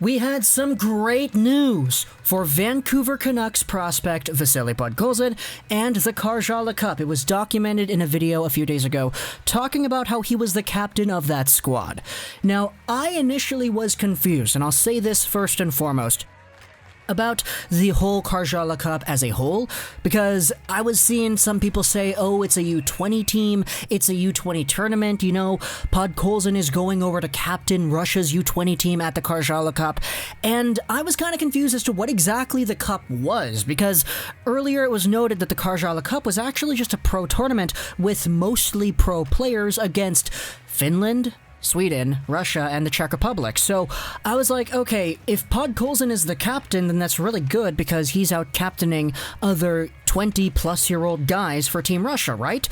we had some great news for Vancouver Canucks prospect Vasili Podkolzin and the Karjala Cup. It was documented in a video a few days ago talking about how he was the captain of that squad. Now, I initially was confused, and I'll say this first and foremost, about the whole Karjala Cup as a whole, because I was seeing some people say, oh, it's a U20 team, it's a U20 tournament, you know, Podkolzin is going over to captain Russia's U20 team at the Karjala Cup, and I was kind of confused as to what exactly the cup was, because earlier it was noted that the Karjala Cup was actually just a pro tournament with mostly pro players against Finland, Sweden, Russia, and the Czech Republic. So I was like, okay, if Podkolzin is the captain, then that's really good because he's out captaining other 20-plus-year-old guys for Team Russia, right?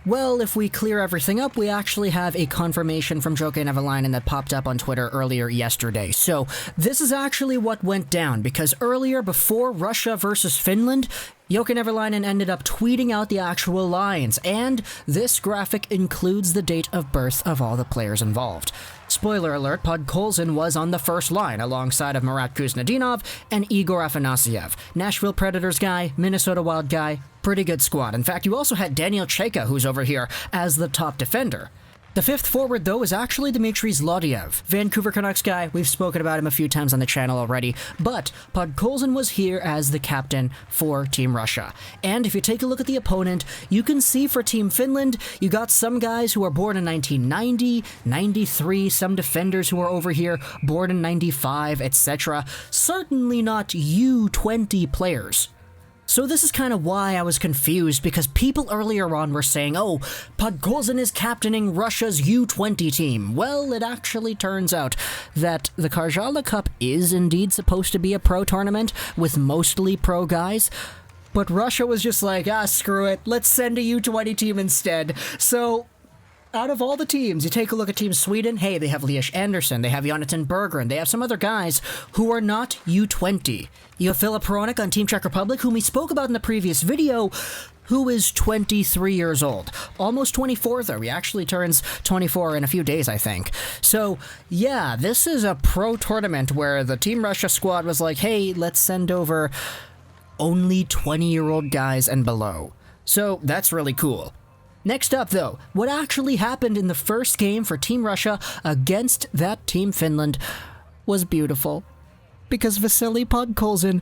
Well, if we clear everything up, we actually have a confirmation from Jokka Nevalainen that popped up on Twitter earlier yesterday. So this is actually what went down, because earlier, before Russia versus Finland, Jokka Nevalainen ended up tweeting out the actual lines, and this graphic includes the date of birth of all the players involved. Spoiler alert, Podkolzin was on the first line alongside of Marat Kuznetsov and Igor Afanasyev. Nashville Predators guy, Minnesota Wild guy, pretty good squad. In fact, you also had Daniel Chayka, who's over here, as the top defender. The fifth forward, though, is actually Dmitri Zlodeyev. Vancouver Canucks guy, we've spoken about him a few times on the channel already, but Podkolzin was here as the captain for Team Russia. And if you take a look at the opponent, you can see for Team Finland, you got some guys who were born in 1990, 93, some defenders who are over here, born in 95, etc. Certainly not U20 players. So this is kind of why I was confused, because people earlier on were saying, oh, Podkolzin is captaining Russia's U20 team. Well, it actually turns out that the Karjala Cup is indeed supposed to be a pro tournament with mostly pro guys, but Russia was just like, screw it, let's send a U20 team instead. So out of all the teams, you take a look at Team Sweden, hey, they have Elias Andersson, they have Jonathan Berggren, they have some other guys who are not U20. You have Filip Hronek on Team Czech Republic, whom we spoke about in the previous video, who is 23 years old. Almost 24, though. He actually turns 24 in a few days, I think. So, yeah, this is a pro tournament where the Team Russia squad was like, hey, let's send over only 20-year-old guys and below. So, that's really cool. Next up, though, what actually happened in the first game for Team Russia against that Team Finland was beautiful, because Vasili Podkolzin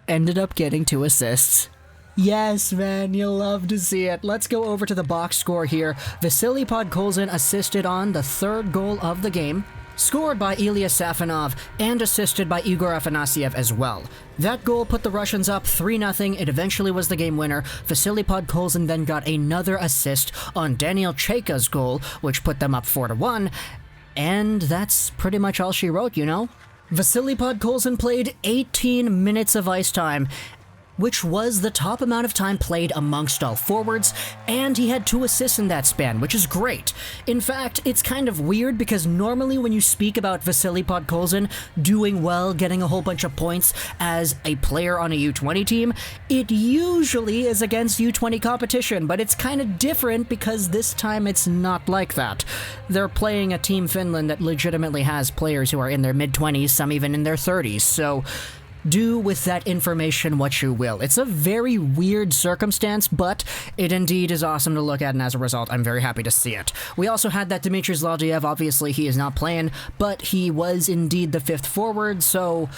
ended up getting 2 assists. Yes, man, you'll love to see it. Let's go over to the box score here. Vasili Podkolzin assisted on the third goal of the game, scored by Ilya Safonov, and assisted by Igor Afanasyev as well. That goal put the Russians up 3-0. It eventually was the game winner. Vasili Podkolzin then got another assist on Daniel Chayka's goal, which put them up 4-1. And that's pretty much all she wrote, you know? Vasili Podkolzin played 18 minutes of ice time, which was the top amount of time played amongst all forwards, and he had 2 assists in that span, which is great. In fact, it's kind of weird because normally when you speak about Vasili Podkolzin doing well, getting a whole bunch of points as a player on a U20 team, it usually is against U20 competition, but it's kind of different because this time it's not like that. They're playing a Team Finland that legitimately has players who are in their mid-20s, some even in their 30s, so do with that information what you will. It's a very weird circumstance, but it indeed is awesome to look at, and as a result, I'm very happy to see it. We also had that Dmitri Zlodeyev, obviously he is not playing, but he was indeed the 5th forward, so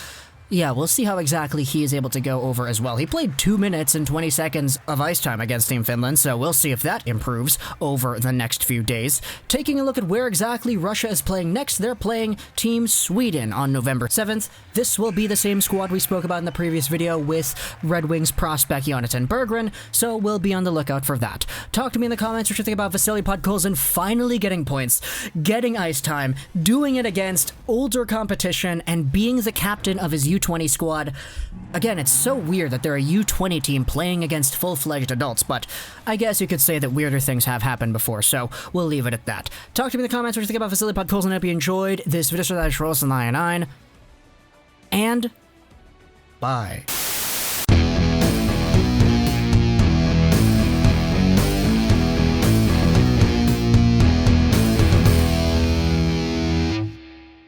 yeah, we'll see how exactly he is able to go over as well. He played 2 minutes and 20 seconds of ice time against Team Finland, so we'll see if that improves over the next few days. Taking a look at where exactly Russia is playing next, they're playing Team Sweden on November 7th. This will be the same squad we spoke about in the previous video with Red Wings prospect Jonathan Berggren, so we'll be on the lookout for that. Talk to me in the comments what you think about Vasili Podkolzin finally getting points, getting ice time, doing it against older competition, and being the captain of his U20 squad. Again, it's so weird that they're a U20 team playing against full-fledged adults, but I guess you could say that weirder things have happened before, so we'll leave it at that. Talk to me in the comments what you think about Vasili Podkolzin. I hope you enjoyed this video. And bye.